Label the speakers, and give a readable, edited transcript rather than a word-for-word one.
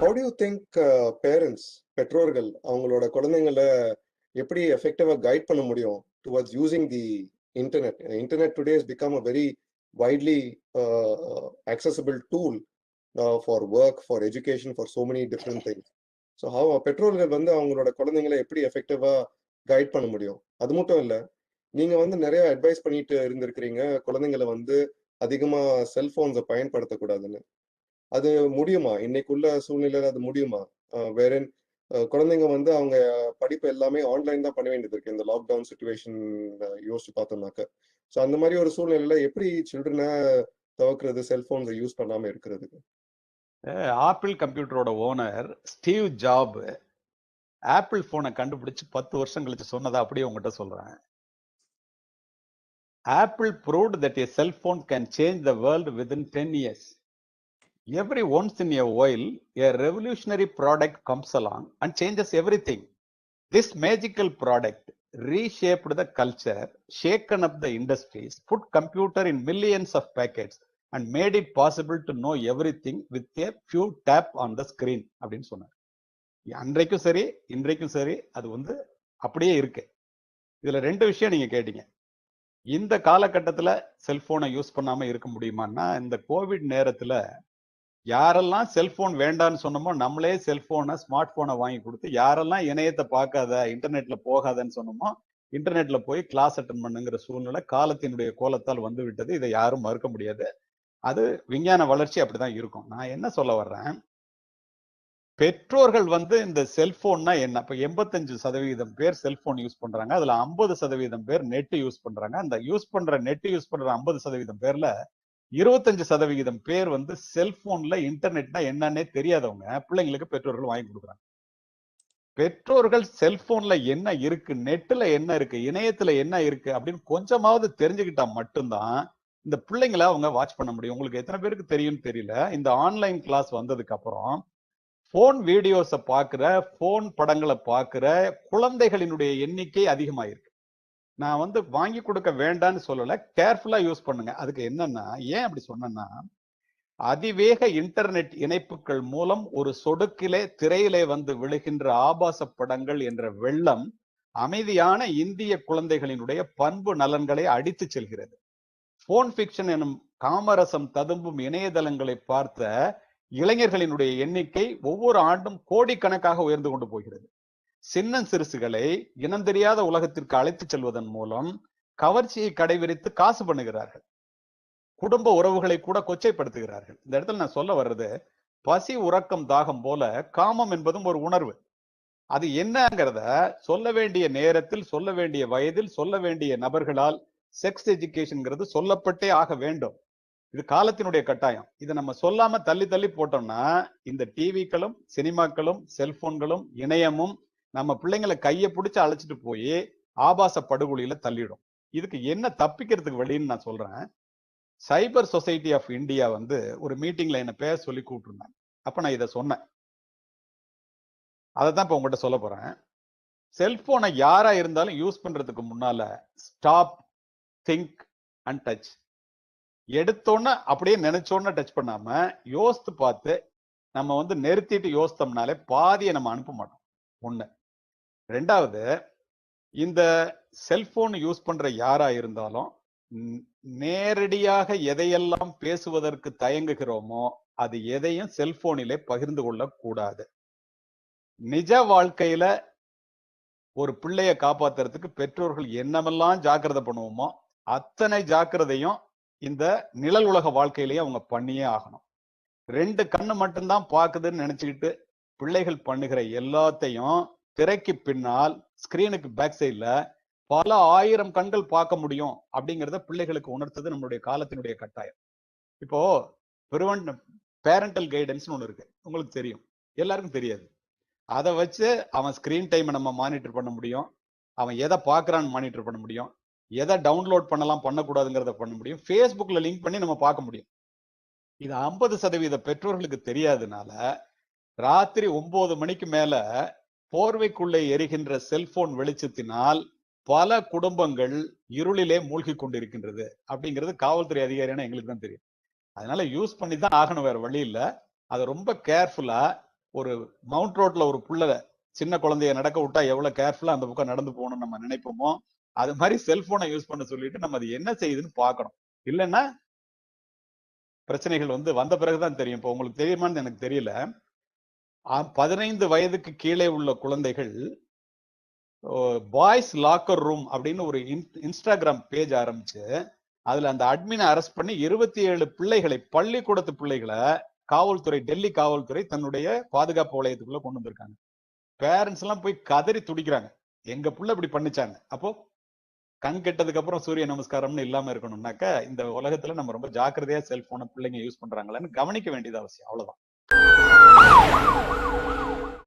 Speaker 1: how do you think parents, பெற்றோர்கள் அவங்களோட குழந்தைங்களை எப்படி எஃபெக்டிவா கைட் பண்ண முடியும் towards using the internet? Internet today has become a very widely accessible tool for work, for education, for so many different things. So how பெற்றோர்கள் வந்து அவங்களோட குழந்தைங்களை எப்படி எஃபெக்டிவா கைட் பண்ண முடியும்? அது மட்டும் இல்ல, நீங்க வந்து நிறைய அட்வைஸ் பண்ணிட்டு இருந்திருக்கிறீங்க குழந்தைங்களை வந்து அதிகமா செல்போன்ஸை பயன்படுத்தக்கூடாதுன்னு. அது முடியுமா? இன்னைக்குள்ள சூழ்நிலையில அது முடியுமா? வேற குழந்தைங்க வந்து அவங்க படிப்பு எல்லாமே ஆன்லைன் தான் பண்ண வேண்டியது இருக்கு இந்த லாக்டவுன் சுச்சுவேஷன் யோசிச்சு பார்த்தோம்னாக்க. ஸோ அந்த மாதிரி ஒரு சூழ்நிலையில எப்படி சில்ட்ரனை தவிர்க்கிறது, செல்போன்ஸை யூஸ் பண்ணாம இருக்கிறதுக்கு?
Speaker 2: ஆப்பிள் கம்ப்யூட்டரோட ஓனர் ஸ்டீவ் ஜாப் ஆப்பிள் போனை கண்டுபிடிச்சு 10 வருஷம் கழிச்சு சொன்னதை அப்படியே உங்ககிட்ட சொல்றேன். Apple proved that a cell phone can change the world within 10 years. Every once in a while, a revolutionary product comes along and changes everything. This magical product reshaped the culture, shaken up the industries, put computer in millions of packets, and made it possible to know everything with a few tap on the screen. அப்படின்னு சொன்னார். அன்றைக்கும் சரி இன்றைக்கும் சரி அது வந்து அப்படியே இருக்கு. இதுல 2 விஷயம் நீங்க கேட்டீங்க. இந்த காலகட்டத்துல செல்போனை யூஸ் பண்ணாம இருக்க முடியுமான்னா, இந்த கோவிட் நேரத்துல யாரெல்லாம் செல்போன் வேண்டான்னு சொன்னோமோ நம்மளே செல்போனை ஸ்மார்ட் போனை வாங்கி கொடுத்து, யாரெல்லாம் இணையத்தை பார்க்காத இன்டர்நெட்ல போகாதன்னு சொன்னோமோ இன்டர்நெட்ல போய் கிளாஸ் அட்டன் பண்ணுங்கிற சூழ்நிலை காலத்தினுடைய கோலத்தால் வந்து விட்டது. இதை யாரும் மறுக்க முடியாது. அது விஞ்ஞான வளர்ச்சி அப்படிதான் இருக்கும். நான் என்ன சொல்ல வர்றேன், பெற்றோர்கள் வந்து இந்த செல்போன்னா என்ன, இப்ப 85% பேர் செல்போன் யூஸ் பண்றாங்க. அதுல 50% பேர் நெட் யூஸ் பண்றாங்க. அந்த நெட் யூஸ் பண்ற 50% பேர்ல 25% பேர் வந்து செல்போன்ல இன்டர்நெட்னா என்னன்னே தெரியாதவங்க பிள்ளைங்களுக்கு பெற்றோர்கள் வாங்கி கொடுக்குறாங்க. பெற்றோர்கள் செல்போன்ல என்ன இருக்கு, நெட்ல என்ன இருக்கு, இணையத்துல என்ன இருக்கு அப்படின்னு கொஞ்சமாவது தெரிஞ்சுக்கிட்டா மட்டும்தான் இந்த பிள்ளைங்களை அவங்க வாட்ச் பண்ண முடியும். உங்களுக்கு எத்தனை பேருக்கு தெரியும்னு தெரியல, இந்த ஆன்லைன் கிளாஸ் வந்ததுக்கு அப்புறம் போன் வீடியோஸை பார்க்கிற, போன் படங்களை பார்க்கிற குழந்தைகளினுடைய எண்ணிக்கை அதிகமாயிருக்கு. நான் வந்து வாங்கி கொடுக்க வேண்டான்னு சொல்லல, கேர்ஃபுல்லா யூஸ் பண்ணுங்க. அதுக்கு என்னன்னா, ஏன் அப்படி சொன்னா, அதிவேக இன்டர்நெட் இணைப்புகள் மூலம் ஒரு சொடுக்கிலே திரையிலே வந்து விழுகின்ற ஆபாச படங்கள் என்ற வெள்ளம் அமைதியான இந்திய குழந்தைகளினுடைய பண்பு நலன்களை அடித்து செல்கிறது. போன் பிக்ஷன் எனும் காமரசம் ததும்பும் இணையதளங்களை பார்த்த இளைஞர்களினுடைய எண்ணிக்கை ஒவ்வொரு ஆண்டும் கோடிக்கணக்காக உயர்ந்து கொண்டு போகிறது. சின்ன சிறுசுகளை இனம் தெரியாத உலகத்திற்கு அழைத்து செல்வதன் மூலம் கவர்ச்சியை கடைவிரித்து காசு பண்ணுகிறார்கள். குடும்ப உறவுகளை கூட கொச்சைப்படுத்துகிறார்கள். இந்த இடத்துல நான் சொல்ல வர்றது, பசி உறக்கம் தாகம் போல காமம் என்பதும் ஒரு உணர்வு. அது என்னங்கிறத சொல்ல வேண்டிய நேரத்தில், சொல்ல வேண்டிய வயதில், சொல்ல வேண்டிய நபர்களால் செக்ஸ் எஜுகேஷன்ங்கிறது சொல்லப்பட்டே ஆக வேண்டும். இது காலத்தினுடைய கட்டாயம். இதை நம்ம சொல்லாம தள்ளி தள்ளி போட்டோம்னா இந்த டிவிக்களும் சினிமாக்களும் செல்போன்களும் இணையமும் நம்ம பிள்ளைங்களை கையை பிடிச்சு அழைச்சிட்டு போய் ஆபாச படுகொலியில தள்ளிடும். இதுக்கு என்ன தப்பிக்கிறதுக்கு வழின்னு நான் சொல்றேன். சைபர் சொசைட்டி ஆஃப் இந்தியா வந்து ஒரு மீட்டிங்ல என்ன பேச சொல்லி கூப்பிட்டுருந்தாங்க. அப்ப நான் இதை சொன்னேன். அதை தான் இப்ப உங்ககிட்ட சொல்ல போறேன். செல்போனை யாரா இருந்தாலும் யூஸ் பண்றதுக்கு முன்னால ஸ்டாப், திங்க் அண்ட் டச். எடுத்தோன்னு அப்படியே நினைச்சோன்னு டச் பண்ணாம யோசித்து பார்த்து நம்ம வந்து நிறுத்திட்டு யோசித்தோம்னாலே பாதியை நம்ம அனுப்ப மாட்டோம். ஒண்ணு. ரெண்டாவது, இந்த செல்போன் யூஸ் பண்ற யாரா இருந்தாலும் நேரடியாக எதையெல்லாம் பேசுவதற்கு தயங்குகிறோமோ அது எதையும் செல்போனிலே பகிர்ந்து கொள்ள கூடாது. நிஜ வாழ்க்கையில ஒரு பிள்ளைய காப்பாத்துறதுக்கு பெற்றோர்கள் என்னமெல்லாம் ஜாக்கிரதை பண்ணுவோமோ அத்தனை ஜாக்கிரதையும் இந்த நிழல் உலக வாழ்க்கையிலேயே அவங்க பண்ணியே ஆகணும். 2 கண்ணு மட்டும்தான் பாக்குதுன்னு நினைச்சுக்கிட்டு பிள்ளைகள் பண்ணுகிற எல்லாத்தையும் திரைக்கு பின்னால் ஸ்கிரீனுக்கு பேக் சைட்ல பல 1000 கண்கள் பார்க்க முடியும் அப்படிங்கிறத பிள்ளைகளுக்கு உணர்த்தது நம்மளுடைய காலத்தினுடைய கட்டாயம். இப்போ பேரண்டல் கைடன்ஸ் ஒண்ணு இருக்கு, உங்களுக்கு தெரியும், எல்லாருக்கும் தெரியாது. அதை வச்சு அவன் ஸ்கிரீன் டைமை நம்ம மானிட்டர் பண்ண முடியும், அவன் எதை பார்க்கறான்னு மானிட்டர் பண்ண முடியும், எதை டவுன்லோட் பண்ணலாம் பண்ணக்கூடாதுங்கிறத பண்ண முடியும், ஃபேஸ்புக்ல லிங்க் பண்ணி நம்ம பார்க்க முடியும். இது 50% பெற்றோர்களுக்கு தெரியாதனால ராத்திரி 9 மணிக்கு மேல போர்வைக்குள்ளே எரிகின்ற செல்போன் வெளிச்சத்தினால் பல குடும்பங்கள் இருளிலே மூழ்கி கொண்டிருக்கின்றது அப்படிங்கிறது காவல்துறை அதிகாரியான எங்களுக்கு தான் தெரியும். அதனால யூஸ் பண்ணி தான் ஆகணும், வேற வழி இல்லை. அதை ரொம்ப கேர்ஃபுல்லா ஒரு மவுண்ட் ரோட்ல ஒரு புள்ள சின்ன குழந்தைய நடக்க விட்டா எவ்வளவு கேர்ஃபுல்லா அந்த பக்கம் நடந்து போகணும்னு நம்ம நினைப்போமோ அது மாதிரி செல்போனை யூஸ் பண்ண சொல்லிட்டு நம்ம அது என்ன செய்யுதுன்னு பார்க்கணும். இல்லைன்னா பிரச்சனைகள் வந்த பிறகுதான் தெரியும். இப்போ உங்களுக்கு தெரியுமான்னு எனக்கு தெரியல. 15 வயதுக்கு கீழே உள்ள குழந்தைகள் பாய்ஸ் லாக்கர் ரூம் அப்படின்னு ஒரு இன்ஸ்டாகிராம் பேஜ் ஆரம்பிச்சு அதுல அந்த அட்மினை அரெஸ்ட் பண்ணி 27 பிள்ளைகளை, பள்ளிக்கூடத்து பிள்ளைகளை காவல்துறை, டெல்லி காவல்துறை தன்னுடைய பாதுகாப்பு வளையத்துக்குள்ள கொண்டு வந்திருக்காங்க. பேரண்ட்ஸ் எல்லாம் போய் கதறி துடிக்கிறாங்க, எங்க புள்ள இப்படி பண்ணிச்சாங்க. அப்போ கண் கெட்டதுக்கு அப்புறம் சூரிய நமஸ்காரம்னு இல்லாம இருக்கணும்னாக்க இந்த உலகத்துல நம்ம ரொம்ப ஜாக்கிரதையா செல்போனை பிள்ளைங்க யூஸ் பண்றாங்களான்னு கவனிக்க வேண்டியது அவசியம். அவ்வளவுதான்.